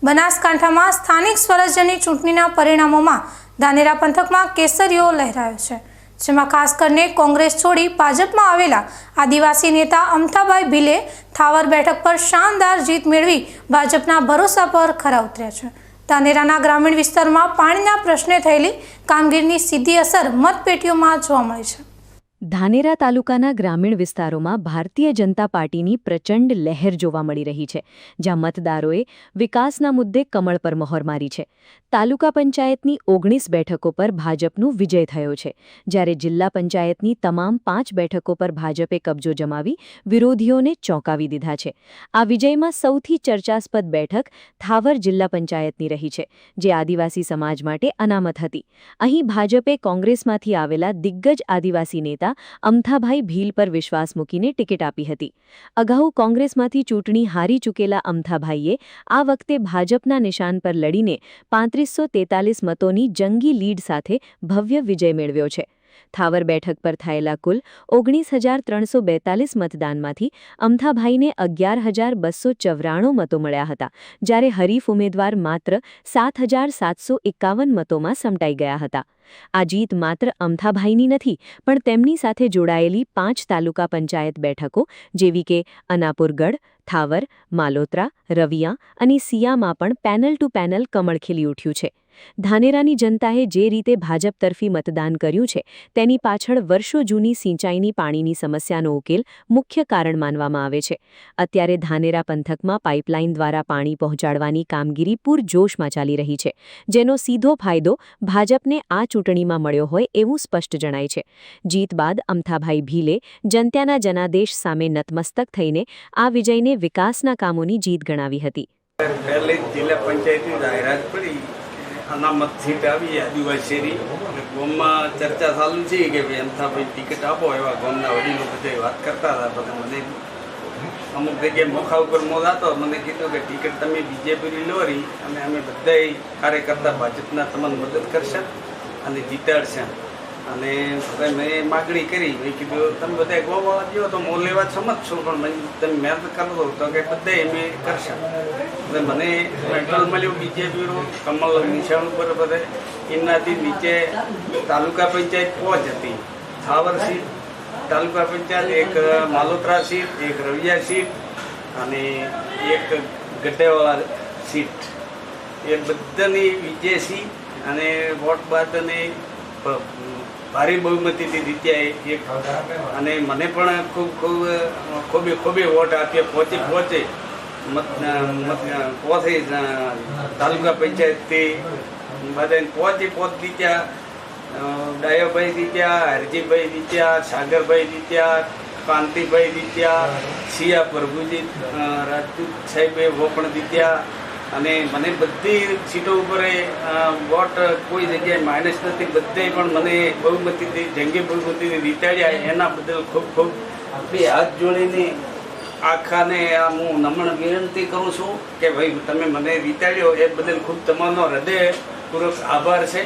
બનાસકાંઠામાં સ્થાનિક સ્વરાજ્યની ચૂંટણીના પરિણામોમાં ધાનેરા પંથકમાં કેસરીઓ લહેરાયો છે, જેમાં ખાસ કરીને કોંગ્રેસ છોડી ભાજપમાં આવેલા આદિવાસી નેતા અમથાભાઈ ભીલે થાવર બેઠક પર શાનદાર જીત મેળવી ભાજપના ભરોસા પર ખરા ઉતર્યા છે। ધાનેરાના ગ્રામીણ વિસ્તારમાં પાણીના પ્રશ્ને થયેલી કામગીરીની સીધી અસર મતપેટીઓમાં જોવા મળી છે। ધાનેરા તાલુકાના ગ્રામીણ વિસ્તારોમાં ભારતીય જનતા પાર્ટીની પ્રચંડ લહેર જોવા મળી રહી છે, જ્યાં મતદારોએ વિકાસના મુદ્દે કમળ પર મહોર મારી છે। તાલુકા પંચાયતની 19 બેઠકો પર ભાજપનું વિજય થયો છે, જ્યારે જિલ્લા પંચાયતની તમામ 5 બેઠકો પર ભાજપે કબજો જમાવી વિરોધીઓને ચોંકાવી દીધા છે। આ વિજયમાં સૌથી ચર્ચાસ્પદ બેઠક થાવર જિલ્લા પંચાયતની રહી છે, જે આદિવાસી સમાજ માટે અનામત હતી। અહીં ભાજપે કોંગ્રેસમાંથી આવેલા દિગ્ગજ આદિવાસી નેતા અમથાભાઈ ભીલ પર વિશ્વાસ મૂકીને ટિકિટ આપી હતી। અગાઉ કોંગ્રેસમાંથી ચૂંટણી હારી ચૂકેલા અમથાભાઈએ આ વખતે ભાજપના નિશાન પર લડીને 3543 મતોની જંગી લીડ સાથે ભવ્ય વિજય મેળવ્યો છે। થાવર બેઠક પર થયેલા કુલ 19,342 મતદાનમાંથી અમથાભાઈને 11,294 મતો મળ્યા હતા, જ્યારે હરીફ ઉમેદવાર માત્ર 7,751 મતોમાં સમટાઈ ગયા હતા। આ જીત માત્ર અમથાભાઈની નથી, પણ તેમની સાથે જોડાયેલી 5 તાલુકા પંચાયત બેઠકો જેવી કે અનાપુરગઢ, થાવર, માલોત્રા, રવિયા અને સિયામાં પણ પેનલ ટુ પેનલ કમળ ખીલી ઉઠ્યું છે। ધાનેરાની જનતાએ જે રીતે ભાજપ તરફી મતદાન કર્યું છે, તેની પાછળ વર્ષો જૂની સિંચાઈની પાણીની સમસ્યાનો ઉકેલ મુખ્ય કારણ માનવામાં આવે છે। અત્યારે ધાનેરા પંથકમાં પાઇપલાઇન દ્વારા પાણી પહોંચાડવાની કામગીરી પૂરજોશમાં ચાલી રહી છે, જેનો સીધો ફાયદો ભાજપને આ ચૂંટણીમાં મળ્યો હોય એવું સ્પષ્ટ જણાય છે। જીત બાદ અમથાભાઈ ભીલે જનતાના જનાદેશ સામે નતમસ્તક થઈને આ વિજયને વિકાસના કામોની જીત ગણાવી હતી। અનામત સીટ આવી આદિવાસી ગામમાં ચર્ચા ચાલુ છે કે ભાઈ અમથાભાઈ ટિકિટ આપો, એવા ગામના વડીલો બધા વાત કરતા હતા। બધા મને અમુક જગ્યાએ મોખા ઉપર મોજ હતો, મને કીધું કે ટિકિટ તમે બીજેપીની લો રહી અને અમે બધા કાર્યકર્તા ભાજપના તમને મદદ કરશે અને જીતાડશે। અને મેં માગણી કરી, મેં કીધું તમે બધા ગોવાળા જો તો મોં લેવા સમજ છો, પણ તમે મહેનત કરો તો કે બધા એમ કરશે। એટલે મને મેટલ મળ્યું બીજેપીનું કમલ નિશાન ઉપર બધે। એમનાથી નીચે તાલુકા પંચાયત 5 હતી, થાવર સીટ તાલુકા પંચાયત, એક માલોત્રા સીટ, એક રવિયા સીટ અને એક ગઢેવાળા સીટ, એ બધાની વિજયસી અને વોટ બાદ અને ભારે બહુમતીથી જીત્યા એક, અને મને પણ ખૂબે વોટ આપ્યા। પહોંચે તાલુકા પંચાયતથી બધાને પહોંચ જીત્યા। ડાયાભાઈ જીત્યા, હરજીભાઈ જીત્યા, સાગરભાઈ જીત્યા, કાંતિભાઈ જીત્યા, સિયા પ્રભુજી રાજપૂત સાહેબે વો પણ જીત્યા। અને મને બધી સીટો ઉપર વોટ કોઈ જગ્યાએ માઇનસ નથી, બધે પણ મને બહુમતીથી જંગી બહુમતીથી જીતાડ્યા। એના બદલ ખૂબ ખૂબ બે હાથ જોડીને આખાને હું નમ્ર વિનંતી કરું છું કે ભાઈ તમે મને જીતાડ્યો એ બદલ ખૂબ તમારો હૃદયપૂર્વક આભાર છે।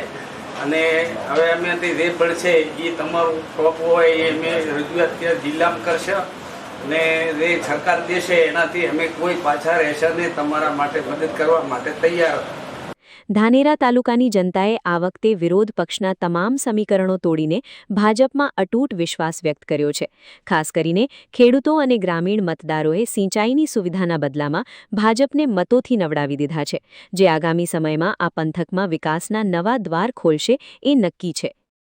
અને હવે અમે જે બળશે એ તમારું ટોપ હોય એ અમે રજૂઆત જિલ્લામાં કરશે, ને જે સરકાર દેશે એનાથી અમે કોઈ પાછા રહેશે નહીં, તમારા માટે મદદ કરવા માટે તૈયાર। ધાનેરા તાલુકાની જનતાએ આ વખતે વિરોધ પક્ષના તમામ સમીકરણો તોડીને ભાજપમાં અતૂટ વિશ્વાસ વ્યક્ત કર્યો છે। ખાસ કરીને ખેડૂતો અને ગ્રામીણ મતદારોએ સિંચાઈની સુવિધાના બદલામાં ભાજપને મતોથી નવડાવી દીધા છે, જે આગામી સમયમાં આ પંથકમાં વિકાસના નવા દ્વાર ખોલશે એ નક્કી છે।